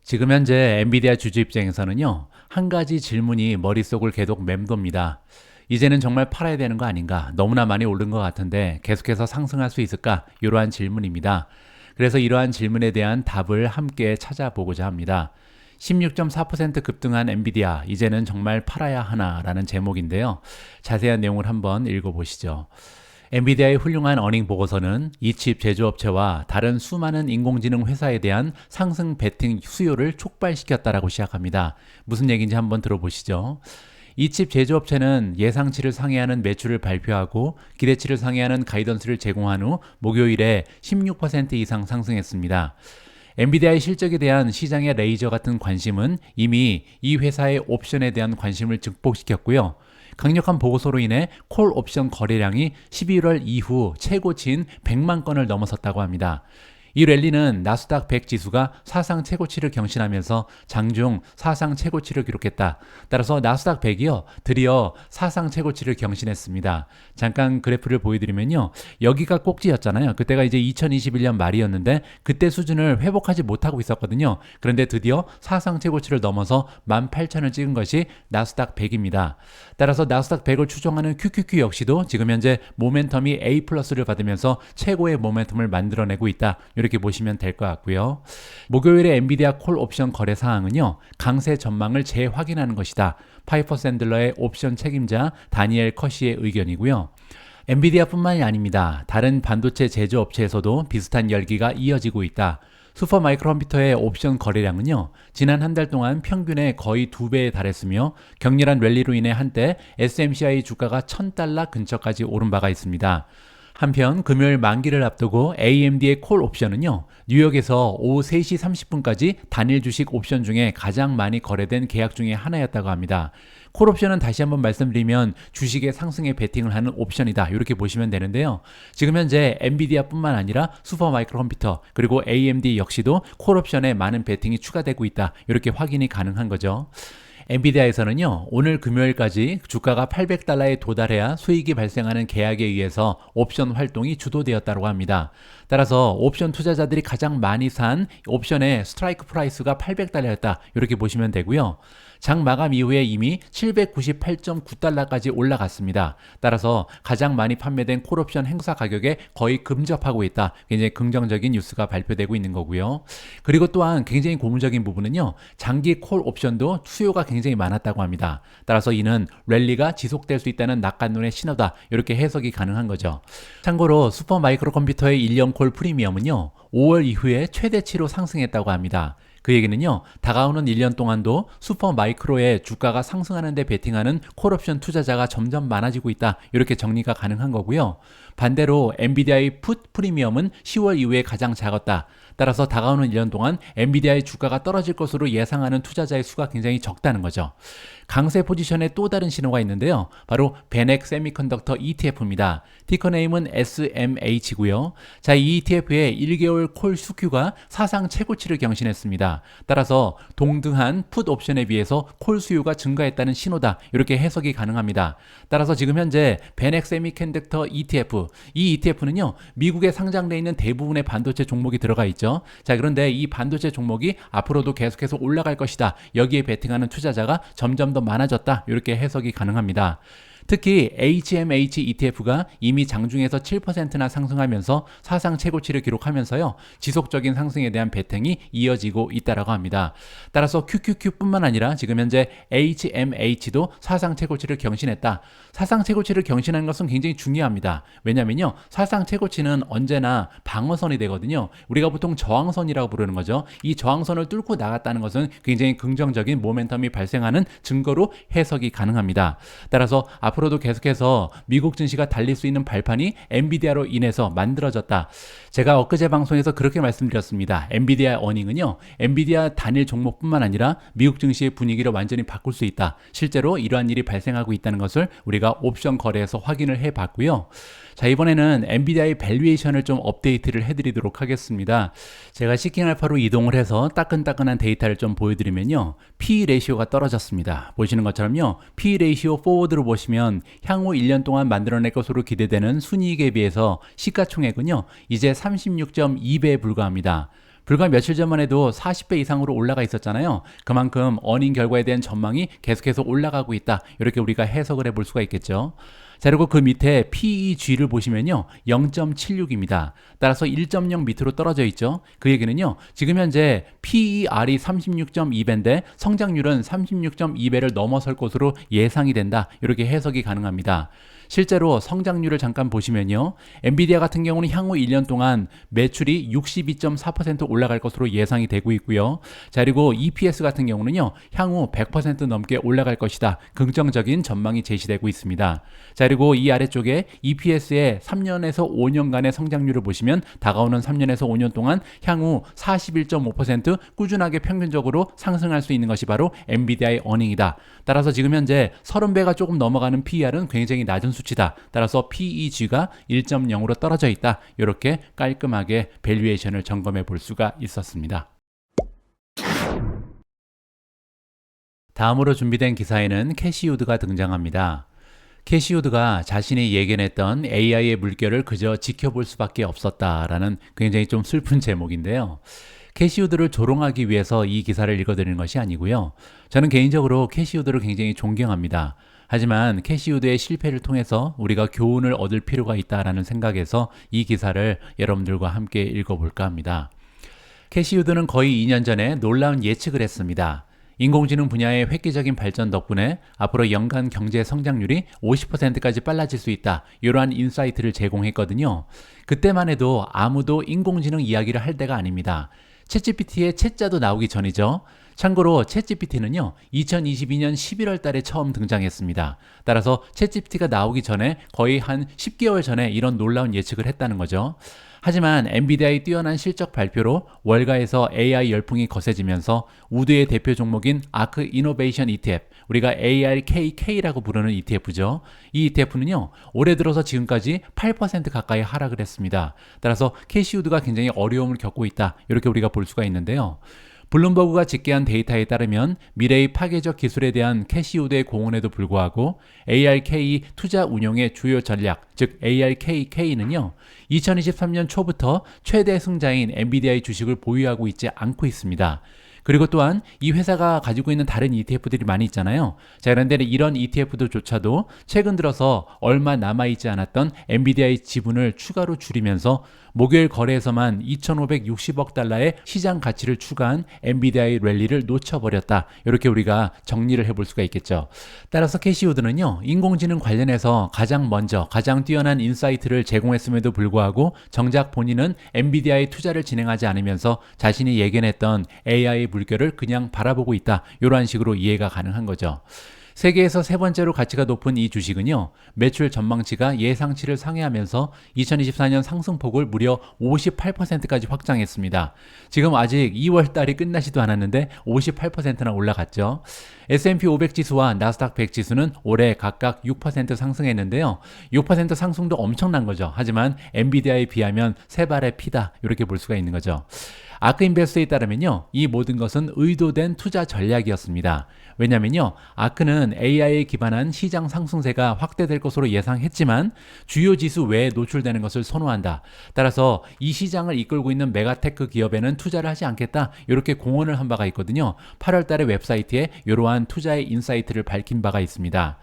지금 현재 엔비디아 주주 입장에서는요, 한 가지 질문이 머릿속을 계속 맴돕니다. 이제는 정말 팔아야 되는 거 아닌가? 너무나 많이 오른 것 같은데 계속해서 상승할 수 있을까? 이러한 질문입니다. 그래서 이러한 질문에 대한 답을 함께 찾아보고자 합니다. 16.4% 급등한 엔비디아, 이제는 정말 팔아야 하나라는 제목인데요. 자세한 내용을 한번 읽어보시죠. 엔비디아의 훌륭한 어닝 보고서는 이 칩 제조업체와 다른 수많은 인공지능 회사에 대한 상승 베팅 수요를 촉발시켰다라고 시작합니다. 무슨 얘기인지 한번 들어보시죠. 이 칩 제조업체는 예상치를 상회하는 매출을 발표하고 기대치를 상회하는 가이던스를 제공한 후 목요일에 16% 이상 상승했습니다. 엔비디아의 실적에 대한 시장의 레이저 같은 관심은 이미 이 회사의 옵션에 대한 관심을 증폭시켰고요. 강력한 보고서로 인해 콜 옵션 거래량이 11월 이후 최고치인 100만 건을 넘어섰다고 합니다. 이 랠리는 나스닥 100 지수가 사상 최고치를 경신하면서 장중 사상 최고치를 기록했다. 따라서 나스닥 100이요, 드디어 사상 최고치를 경신했습니다. 잠깐 그래프를 보여드리면요, 여기가 꼭지였잖아요. 그때가 이제 2021년 말이었는데 그때 수준을 회복하지 못하고 있었거든요. 그런데 드디어 사상 최고치를 넘어서 18,000을 찍은 것이 나스닥 100입니다. 따라서 나스닥 100을 추종하는 QQQ 역시도 지금 현재 모멘텀이 A+를 받으면서 최고의 모멘텀을 만들어내고 있다. 이렇게 보시면 될 것 같고요. 목요일에 엔비디아 콜 옵션 거래 사항은요, 강세 전망을 재확인하는 것이다. 파이퍼 샌들러의 옵션 책임자 다니엘 커시의 의견이고요. 엔비디아뿐만이 아닙니다. 다른 반도체 제조업체에서도 비슷한 열기가 이어지고 있다. 슈퍼마이크로 컴퓨터의 옵션 거래량은요, 지난 한 달 동안 평균에 거의 2배에 달했으며 격렬한 랠리로 인해 한때 SMCI 주가가 $1,000 근처까지 오른 바가 있습니다. 한편 금요일 만기를 앞두고 AMD의 콜 옵션은요, 뉴욕에서 오후 3시 30분까지 단일 주식 옵션 중에 가장 많이 거래된 계약 중에 하나였다고 합니다. 콜 옵션은 다시 한번 말씀드리면 주식의 상승에 베팅을 하는 옵션이다. 이렇게 보시면 되는데요. 지금 현재 엔비디아뿐만 아니라 슈퍼마이크로 컴퓨터 그리고 AMD 역시도 콜 옵션에 많은 베팅이 추가되고 있다. 이렇게 확인이 가능한 거죠. 엔비디아에서는요, 오늘 금요일까지 주가가 $800에 도달해야 수익이 발생하는 계약에 의해서 옵션 활동이 주도되었다고 합니다. 따라서 옵션 투자자들이 가장 많이 산 옵션의 스트라이크 프라이스가 $800였다. 이렇게 보시면 되고요. 장 마감 이후에 이미 798.9달러까지 올라갔습니다. 따라서 가장 많이 판매된 콜옵션 행사 가격에 거의 근접하고 있다. 굉장히 긍정적인 뉴스가 발표되고 있는 거고요. 그리고 또한 굉장히 고무적인 부분은요, 장기 콜옵션도 수요가 굉장히 많았다고 합니다. 따라서 이는 랠리가 지속될 수 있다는 낙관론의 신호다. 이렇게 해석이 가능한 거죠. 참고로 슈퍼마이크로 컴퓨터의 1년 콜 프리미엄은요, 5월 이후에 최대치로 상승했다고 합니다. 그 얘기는요, 다가오는 1년 동안도 슈퍼마이크로의 주가가 상승하는 데 베팅하는 콜옵션 투자자가 점점 많아지고 있다. 이렇게 정리가 가능한 거고요. 반대로 엔비디아의 풋 프리미엄은 10월 이후에 가장 작았다. 따라서 다가오는 1년 동안 엔비디아의 주가가 떨어질 것으로 예상하는 투자자의 수가 굉장히 적다는 거죠. 강세 포지션에 또 다른 신호가 있는데요. 바로 베넥 세미컨덕터 ETF입니다. 티커 네임은 SMH고요. 자, 이 ETF의 1개월 콜 수규가 사상 최고치를 경신했습니다. 따라서 동등한 풋 옵션에 비해서 콜 수요가 증가했다는 신호다. 이렇게 해석이 가능합니다. 따라서 지금 현재 베넥 세미컨덕터 ETF, 이 ETF는요, 미국에 상장되어 있는 대부분의 반도체 종목이 들어가 있죠. 자, 그런데 이 반도체 종목이 앞으로도 계속해서 올라갈 것이다. 여기에 베팅하는 투자자가 점점 더 많아졌다. 이렇게 해석이 가능합니다. 특히 HMH ETF가 이미 장중에서 7%나 상승하면서 사상 최고치를 기록하면서요, 지속적인 상승에 대한 베팅이 이어지고 있다라고 합니다. 따라서 QQQ뿐만 아니라 지금 현재 HMH도 사상 최고치를 경신했다. 사상 최고치를 경신하는 것은 굉장히 중요합니다. 왜냐면요, 사상 최고치는 언제나 방어선이 되거든요. 우리가 보통 저항선이라고 부르는 거죠. 이 저항선을 뚫고 나갔다는 것은 굉장히 긍정적인 모멘텀이 발생하는 증거로 해석이 가능합니다. 따라서 앞으로도 계속해서 미국 증시가 달릴 수 있는 발판이 엔비디아로 인해서 만들어졌다. 제가 엊그제 방송에서 그렇게 말씀드렸습니다. 엔비디아 어닝은요, 엔비디아 단일 종목뿐만 아니라 미국 증시의 분위기를 완전히 바꿀 수 있다. 실제로 이러한 일이 발생하고 있다는 것을 우리가 옵션 거래에서 확인을 해봤고요. 자, 이번에는 엔비디아의 밸류에이션을 좀 업데이트를 해드리도록 하겠습니다. 제가 시킹알파로 이동을 해서 따끈따끈한 데이터를 좀 보여드리면요, PE 레이시오가 떨어졌습니다. 보시는 것처럼요, PE 레이시오 포워드로 보시면 향후 1년 동안 만들어낼 것으로 기대되는 순이익에 비해서 시가총액은요, 이제 36.2배에 불과합니다. 불과 며칠 전만 해도 40배 이상으로 올라가 있었잖아요. 그만큼 어닝 결과에 대한 전망이 계속해서 올라가고 있다. 이렇게 우리가 해석을 해볼 수가 있겠죠. 자, 그리고 그 밑에 PEG를 보시면요, 0.76입니다. 따라서 1.0 밑으로 떨어져 있죠. 그 얘기는요, 지금 현재 PER이 36.2배인데 성장률은 36.2배를 넘어설 것으로 예상이 된다. 이렇게 해석이 가능합니다. 실제로 성장률을 잠깐 보시면요, 엔비디아 같은 경우는 향후 1년 동안 매출이 62.4% 올라갈 것으로 예상이 되고 있고요. 자, 그리고 EPS 같은 경우는요, 향후 100% 넘게 올라갈 것이다. 긍정적인 전망이 제시되고 있습니다. 자, 그리고 이 아래쪽에 EPS의 3년에서 5년간의 성장률을 보시면 다가오는 3년에서 5년 동안 향후 41.5% 꾸준하게 평균적으로 상승할 수 있는 것이 바로 엔비디아의 어닝이다. 따라서 지금 현재 30배가 조금 넘어가는 PER은 굉장히 낮은 수치다. 따라서 PEG가 1.0으로 떨어져 있다. 이렇게 깔끔하게 밸류에이션을 점검해 볼 수가 있었습니다. 다음으로 준비된 기사에는 캐시우드가 등장합니다. 캐시우드가 자신이 예견했던 AI의 물결을 그저 지켜볼 수밖에 없었다라는 굉장히 좀 슬픈 제목인데요. 캐시우드를 조롱하기 위해서 이 기사를 읽어드리는 것이 아니고요. 저는 개인적으로 캐시우드를 굉장히 존경합니다. 하지만 캐시우드의 실패를 통해서 우리가 교훈을 얻을 필요가 있다라는 생각에서 이 기사를 여러분들과 함께 읽어볼까 합니다. 캐시우드는 거의 2년 전에 놀라운 예측을 했습니다. 인공지능 분야의 획기적인 발전 덕분에 앞으로 연간 경제 성장률이 50%까지 빨라질 수 있다. 이러한 인사이트를 제공했거든요. 그때만 해도 아무도 인공지능 이야기를 할 때가 아닙니다. 챗GPT의 챗자도 나오기 전이죠. 참고로 챗GPT는요, 2022년 11월 달에 처음 등장했습니다. 따라서 챗GPT가 나오기 전에 거의 한 10개월 전에 이런 놀라운 예측을 했다는 거죠. 하지만 엔비디아의 뛰어난 실적 발표로 월가에서 AI 열풍이 거세지면서 우드의 대표 종목인 아크 이노베이션 ETF, 우리가 ARKK라고 부르는 ETF죠. 이 ETF는요, 올해 들어서 지금까지 8% 가까이 하락을 했습니다. 따라서 캐시우드가 굉장히 어려움을 겪고 있다. 이렇게 우리가 볼 수가 있는데요. 블룸버그가 집계한 데이터에 따르면 미래의 파괴적 기술에 대한 캐시우드의 공헌에도 불구하고 ARK 투자 운용의 주요 전략, 즉 ARKK는요, 2023년 초부터 최대 승자인 엔비디아의 주식을 보유하고 있지 않고 있습니다. 그리고 또한 이 회사가 가지고 있는 다른 ETF들이 많이 있잖아요. 자, 그런데 이런 ETF들조차도 최근 들어서 얼마 남아있지 않았던 엔비디아의 지분을 추가로 줄이면서 목요일 거래에서만 2,560억 달러의 시장 가치를 추가한 엔비디아의 랠리를 놓쳐버렸다. 이렇게 우리가 정리를 해볼 수가 있겠죠. 따라서 캐시우드는요, 인공지능 관련해서 가장 먼저 가장 뛰어난 인사이트를 제공했음에도 불구하고 정작 본인은 엔비디아의 투자를 진행하지 않으면서 자신이 예견했던 AI 물결을 그냥 바라보고 있다. 이러한 식으로 이해가 가능한 거죠. 세계에서 세 번째로 가치가 높은 이 주식은요, 매출 전망치가 예상치를 상회하면서 2024년 상승폭을 무려 58%까지 확장했습니다. 지금 아직 2월 달이 끝나지도 않았는데 58%나 올라갔죠. S&P 500 지수와 나스닥 100 지수는 올해 각각 6% 상승했는데요. 6% 상승도 엄청난 거죠. 하지만 엔비디아에 비하면 세 발의 피다. 이렇게 볼 수가 있는 거죠. 아크인베스트에 따르면요, 이 모든 것은 의도된 투자 전략이었습니다. 왜냐면요, 아크는 AI에 기반한 시장 상승세가 확대될 것으로 예상했지만 주요 지수 외에 노출되는 것을 선호한다. 따라서 이 시장을 이끌고 있는 메가테크 기업에는 투자를 하지 않겠다. 이렇게 공언을 한 바가 있거든요. 8월 달에 웹사이트에 이러한 투자의 인사이트를 밝힌 바가 있습니다.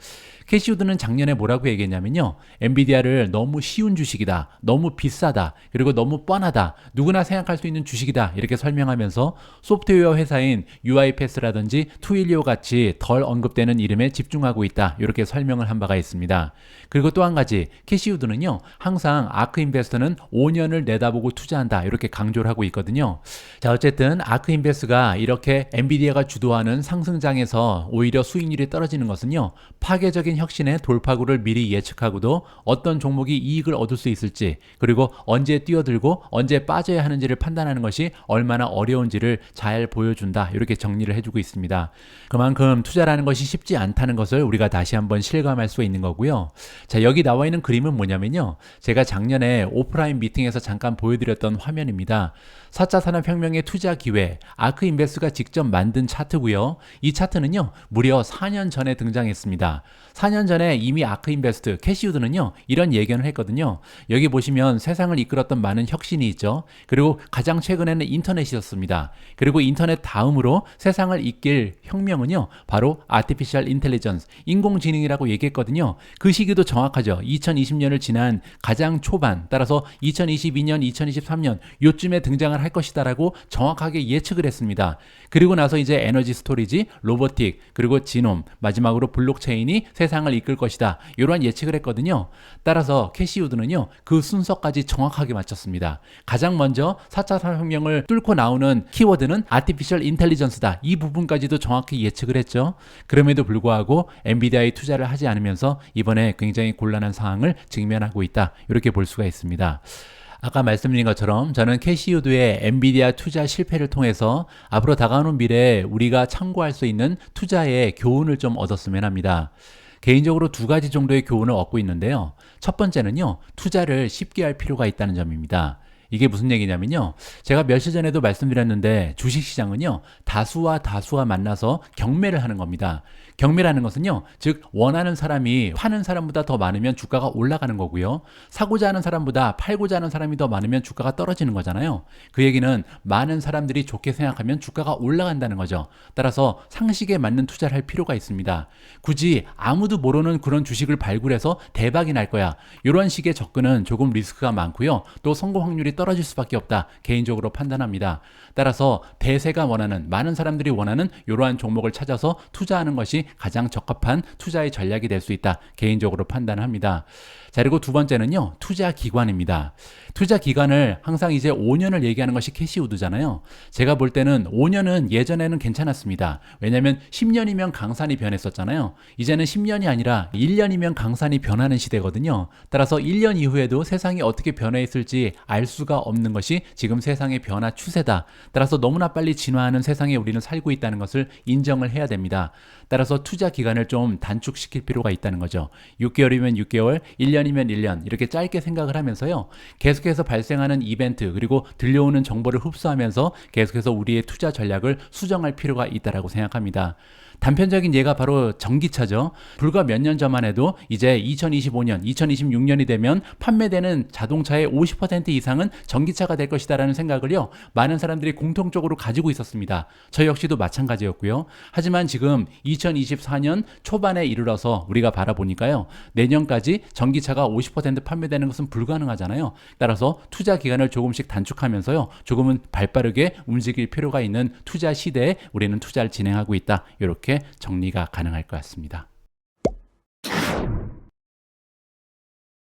캐시우드는 작년에 뭐라고 얘기했냐면요, 엔비디아를 너무 쉬운 주식이다, 너무 비싸다, 그리고 너무 뻔하다, 누구나 생각할 수 있는 주식이다, 이렇게 설명하면서 소프트웨어 회사인 UiPath라든지 투일리오 같이 덜 언급되는 이름에 집중하고 있다, 이렇게 설명을 한 바가 있습니다. 그리고 또 한 가지, 캐시우드는요, 항상 아크인베스터는 5년을 내다보고 투자한다, 이렇게 강조를 하고 있거든요. 자, 어쨌든 아크인베스트가 이렇게 엔비디아가 주도하는 상승장에서 오히려 수익률이 떨어지는 것은요, 파괴적인 혁신의 돌파구를 미리 예측하고도 어떤 종목이 이익을 얻을 수 있을지, 그리고 언제 뛰어들고 언제 빠져야 하는지를 판단하는 것이 얼마나 어려운지를 잘 보여준다, 이렇게 정리를 해주고 있습니다. 그만큼 투자라는 것이 쉽지 않다는 것을 우리가 다시 한번 실감할 수 있는 거고요. 자, 여기 나와 있는 그림은 뭐냐면요, 제가 작년에 오프라인 미팅에서 잠깐 보여드렸던 화면입니다. 4차 산업혁명의 투자 기회, 아크인베스트가 직접 만든 차트고요. 이 차트는요, 무려 4년 전에 등장했습니다. 4년 전에 이미 아크인베스트, 캐시우드는요, 이런 예견을 했거든요. 여기 보시면 세상을 이끌었던 많은 혁신이 있죠. 그리고 가장 최근에는 인터넷이었습니다. 그리고 인터넷 다음으로 세상을 이끌 혁명은요, 바로 아티피셜 인텔리전스, 인공지능이라고 얘기했거든요. 그 시기도 정확하죠. 2020년을 지난 가장 초반, 따라서 2022년, 2023년 요쯤에 등장을 할 것이다라고 정확하게 예측을 했습니다. 그리고 나서 이제 에너지 스토리지, 로보틱, 그리고 지놈, 마지막으로 블록체인이 세상을 이끌 것이다, 이러한 예측을 했거든요. 따라서 캐시우드는요, 그 순서까지 정확하게 맞췄습니다. 가장 먼저 4차 산업혁명을 뚫고 나오는 키워드는 아티피셜 인텔리전스다, 이 부분까지도 정확히 예측을 했죠. 그럼에도 불구하고 엔비디아에 투자를 하지 않으면서 이번에 굉장히 곤란한 상황을 직면하고 있다, 이렇게 볼 수가 있습니다. 아까 말씀드린 것처럼 저는 캐시우드의 엔비디아 투자 실패를 통해서 앞으로 다가오는 미래에 우리가 참고할 수 있는 투자의 교훈을 좀 얻었으면 합니다. 개인적으로 두 가지 정도의 교훈을 얻고 있는데요. 첫 번째는요, 투자를 쉽게 할 필요가 있다는 점입니다. 이게 무슨 얘기냐면요, 제가 며칠 전에도 말씀드렸는데 주식시장은요, 다수와 만나서 경매를 하는 겁니다. 경매라는 것은요, 즉 원하는 사람이 파는 사람보다 더 많으면 주가가 올라가는 거고요, 사고자 하는 사람보다 팔고자 하는 사람이 더 많으면 주가가 떨어지는 거잖아요. 그 얘기는 많은 사람들이 좋게 생각하면 주가가 올라간다는 거죠. 따라서 상식에 맞는 투자를 할 필요가 있습니다. 굳이 아무도 모르는 그런 주식을 발굴해서 대박이 날 거야, 이런 식의 접근은 조금 리스크가 많고요, 또 성공 확률이 떨어질 수밖에 없다, 개인적으로 판단합니다. 따라서 대세가 원하는, 많은 사람들이 원하는 이러한 종목을 찾아서 투자하는 것이 가장 적합한 투자의 전략이 될 수 있다, 개인적으로 판단합니다. 자, 그리고 두 번째는요, 투자 기관입니다. 투자 기간을 항상 이제 5년을 얘기하는 것이 캐시우드잖아요. 제가 볼 때는 5년은 예전에는 괜찮았습니다. 왜냐하면 10년이면 강산이 변했었잖아요. 이제는 10년이 아니라 1년이면 강산이 변하는 시대거든요. 따라서 1년 이후에도 세상이 어떻게 변해 있을지 알 수가 없는 것이 지금 세상의 변화 추세다. 따라서 너무나 빨리 진화하는 세상에 우리는 살고 있다는 것을 인정을 해야 됩니다. 따라서 투자 기간을 좀 단축시킬 필요가 있다는 거죠. 6개월이면 6개월, 1년이면 1년, 이렇게 짧게 생각을 하면서요, 계속해서 발생하는 이벤트, 그리고 들려오는 정보를 흡수하면서 계속해서 우리의 투자 전략을 수정할 필요가 있다고 생각합니다. 단편적인 예가 바로 전기차죠. 불과 몇 년 전만 해도 이제 2025년, 2026년이 되면 판매되는 자동차의 50% 이상은 전기차가 될 것이다라는 생각을요, 많은 사람들이 공통적으로 가지고 있었습니다. 저 역시도 마찬가지였고요. 하지만 지금 2024년 초반에 이르러서 우리가 바라보니까요, 내년까지 전기차가 50% 판매되는 것은 불가능하잖아요. 따라서 투자 기간을 조금씩 단축하면서요, 조금은 발빠르게 움직일 필요가 있는 투자 시대에 우리는 투자를 진행하고 있다. 이렇게 정리가 가능할 것 같습니다.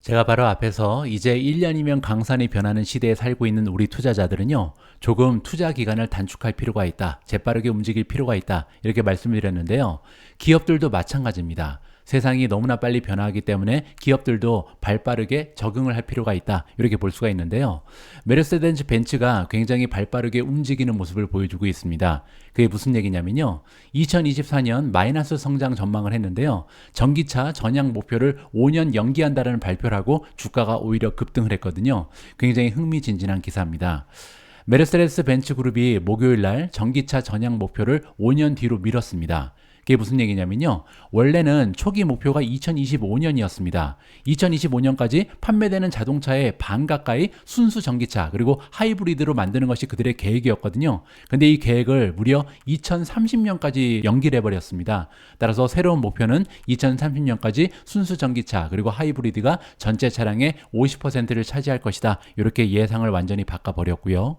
제가 바로 앞에서 이제 1년이면 강산이 변하는 시대에 살고 있는 우리 투자자들은요, 조금 투자 기간을 단축할 필요가 있다, 재빠르게 움직일 필요가 있다, 이렇게 말씀드렸는데요. 기업들도 마찬가지입니다. 세상이 너무나 빨리 변화하기 때문에 기업들도 발빠르게 적응을 할 필요가 있다, 이렇게 볼 수가 있는데요. 메르세데스 벤츠가 굉장히 발빠르게 움직이는 모습을 보여주고 있습니다. 그게 무슨 얘기냐면요, 2024년 마이너스 성장 전망을 했는데요, 전기차 전향 목표를 5년 연기한다는 발표를 하고 주가가 오히려 급등을 했거든요. 굉장히 흥미진진한 기사입니다. 메르세데스 벤츠 그룹이 목요일 날 전기차 전향 목표를 5년 뒤로 미뤘습니다. 그게 무슨 얘기냐면요, 원래는 초기 목표가 2025년이었습니다. 2025년까지 판매되는 자동차의 반 가까이 순수 전기차 그리고 하이브리드로 만드는 것이 그들의 계획이었거든요. 근데 이 계획을 무려 2030년까지 연기를 해버렸습니다. 따라서 새로운 목표는 2030년까지 순수 전기차 그리고 하이브리드가 전체 차량의 50%를 차지할 것이다, 이렇게 예상을 완전히 바꿔버렸고요.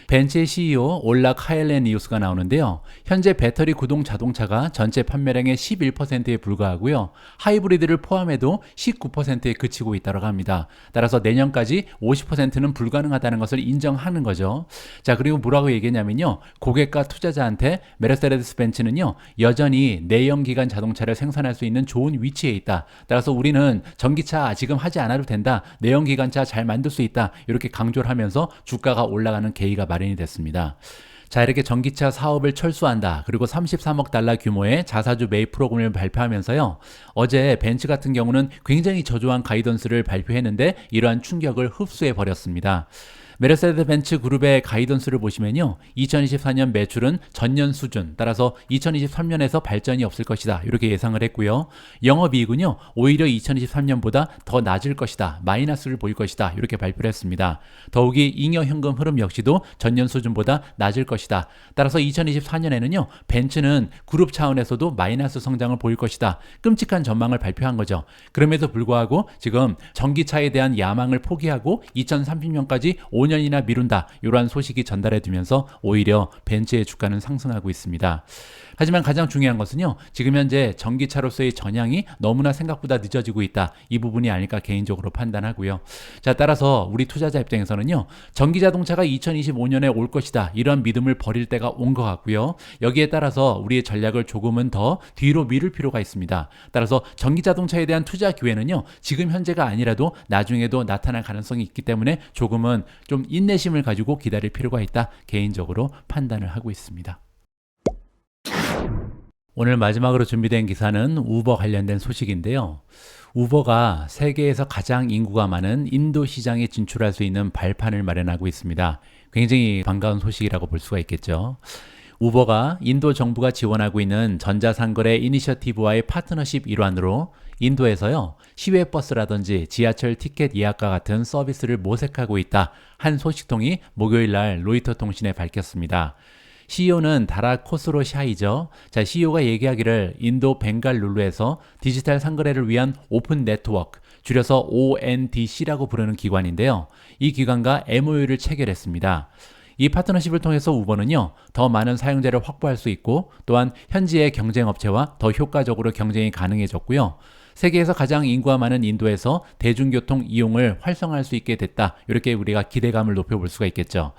벤츠의 CEO 올라 카일레니우스가 나오는데요, 현재 배터리 구동 자동차가 전체 판매량의 11%에 불과하고요, 하이브리드를 포함해도 19%에 그치고 있다고 합니다. 따라서 내년까지 50%는 불가능하다는 것을 인정하는 거죠. 자, 그리고 뭐라고 얘기했냐면요, 고객과 투자자한테 메르세데스 벤츠는요, 여전히 내연기관 자동차를 생산할 수 있는 좋은 위치에 있다. 따라서 우리는 전기차 지금 하지 않아도 된다, 내연기관차 잘 만들 수 있다, 이렇게 강조를 하면서 주가가 올라가는 계기가 마련이 됐습니다. 자, 이렇게 전기차 사업을 철수한다, 그리고 33억 달러 규모의 자사주 매입 프로그램을 발표하면서요, 어제 벤츠 같은 경우는 굉장히 저조한 가이던스를 발표했는데 이러한 충격을 흡수해 버렸습니다. 메르세데스 벤츠 그룹의 가이던스를 보시면요, 2024년 매출은 전년 수준, 따라서 2023년에서 발전이 없을 것이다, 이렇게 예상을 했고요. 영업이익은요, 오히려 2023년보다 더 낮을 것이다, 마이너스를 보일 것이다, 이렇게 발표를 했습니다. 더욱이 잉여현금 흐름 역시도 전년 수준보다 낮을 것이다. 따라서 2024년에는요, 벤츠는 그룹 차원에서도 마이너스 성장을 보일 것이다, 끔찍한 전망을 발표한 거죠. 그럼에도 불구하고 지금 전기차에 대한 야망을 포기하고 2030년까지 5년이나 미룬다, 이러한 소식이 전달해 두면서 오히려 벤츠의 주가는 상승하고 있습니다. 하지만 가장 중요한 것은요, 지금 현재 전기차로서의 전향이 너무나 생각보다 늦어지고 있다, 이 부분이 아닐까 개인적으로 판단하고요. 자, 따라서 우리 투자자 입장에서는요, 전기자동차가 2025년에 올 것이다, 이런 믿음을 버릴 때가 온 것 같고요. 여기에 따라서 우리의 전략을 조금은 더 뒤로 미룰 필요가 있습니다. 따라서 전기자동차에 대한 투자 기회는요, 지금 현재가 아니라도 나중에도 나타날 가능성이 있기 때문에 조금은 좀 인내심을 가지고 기다릴 필요가 있다, 개인적으로 판단을 하고 있습니다. 오늘 마지막으로 준비된 기사는 우버 관련된 소식인데요. 우버가 세계에서 가장 인구가 많은 인도 시장에 진출할 수 있는 발판을 마련하고 있습니다. 굉장히 반가운 소식이라고 볼 수가 있겠죠. 우버가 인도 정부가 지원하고 있는 전자상거래 이니셔티브와의 파트너십 일환으로 인도에서요, 시외버스라든지 지하철 티켓 예약과 같은 서비스를 모색하고 있다, 한 소식통이 목요일 날 로이터 통신에 밝혔습니다. CEO는 다라 코스로 샤이죠. 자, CEO가 얘기하기를 인도 벵갈룰루에서 디지털 상거래를 위한 오픈 네트워크, 줄여서 ONDC라고 부르는 기관인데요. 이 기관과 MOU를 체결했습니다. 이 파트너십을 통해서 우버는요, 더 많은 사용자를 확보할 수 있고, 또한 현지의 경쟁업체와 더 효과적으로 경쟁이 가능해졌고요. 세계에서 가장 인구가 많은 인도에서 대중교통 이용을 활성화할 수 있게 됐다, 이렇게 우리가 기대감을 높여볼 수가 있겠죠.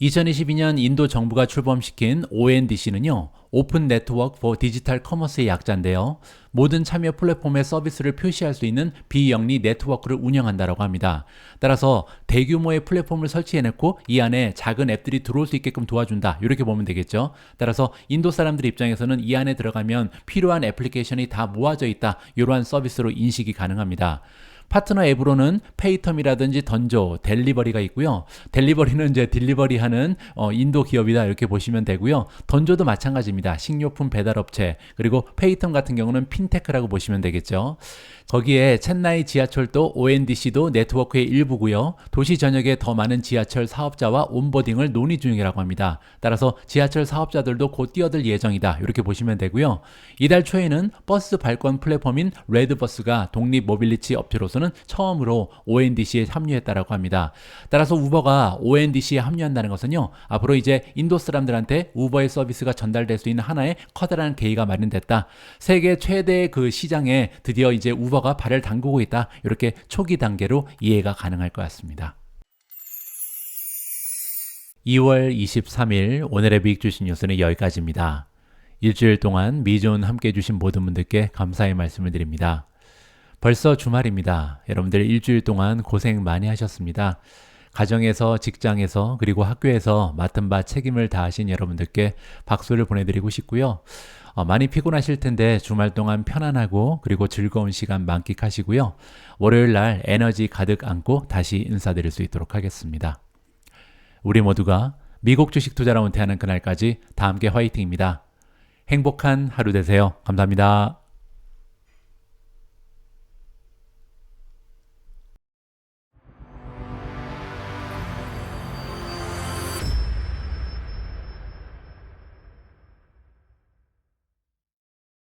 2022년 인도 정부가 출범시킨 ONDC는요, 오픈 네트워크 포 디지털 커머스의 약자인데요. 모든 참여 플랫폼의 서비스를 표시할 수 있는 비영리 네트워크를 운영한다고 합니다. 따라서 대규모의 플랫폼을 설치해놓고 이 안에 작은 앱들이 들어올 수 있게끔 도와준다, 이렇게 보면 되겠죠. 따라서 인도 사람들 입장에서는 이 안에 들어가면 필요한 애플리케이션이 다 모아져 있다, 이러한 서비스로 인식이 가능합니다. 파트너 앱으로는 페이텀이라든지 던조, 델리버리가 있고요. 델리버리는 이제 딜리버리하는 인도 기업이다 이렇게 보시면 되고요. 던조도 마찬가지입니다. 식료품 배달업체, 그리고 페이텀 같은 경우는 핀테크라고 보시면 되겠죠. 거기에 첸나이 지하철도 ONDC도 네트워크의 일부고요. 도시 전역에 더 많은 지하철 사업자와 온보딩을 논의 중이라고 합니다. 따라서 지하철 사업자들도 곧 뛰어들 예정이다 이렇게 보시면 되고요. 이달 초에는 버스 발권 플랫폼인 레드버스가 독립 모빌리티 업체로서는 처음으로 ONDC에 합류했다라고 합니다. 따라서 우버가 ONDC에 합류한다는 것은요, 앞으로 이제 인도 사람들한테 우버의 서비스가 전달될 수 있는 하나의 커다란 계기가 마련됐다. 세계 최대의 그 시장에 드디어 이제 우버가 발을 담그고 있다. 이렇게 초기 단계로 이해가 가능할 것 같습니다. 2월 23일 오늘의 빅 주식 뉴스는 여기까지입니다. 일주일 동안 미존 함께 해주신 모든 분들께 감사의 말씀을 드립니다. 벌써 주말입니다. 여러분들 일주일 동안 고생 많이 하셨습니다. 가정에서, 직장에서, 그리고 학교에서 맡은 바 책임을 다하신 여러분들께 박수를 보내드리고 싶고요. 많이 피곤하실 텐데 주말 동안 편안하고 그리고 즐거운 시간 만끽하시고요. 월요일 날 에너지 가득 안고 다시 인사드릴 수 있도록 하겠습니다. 우리 모두가 미국 주식 투자로 은퇴하는 그날까지 다 함께 화이팅입니다. 행복한 하루 되세요. 감사합니다.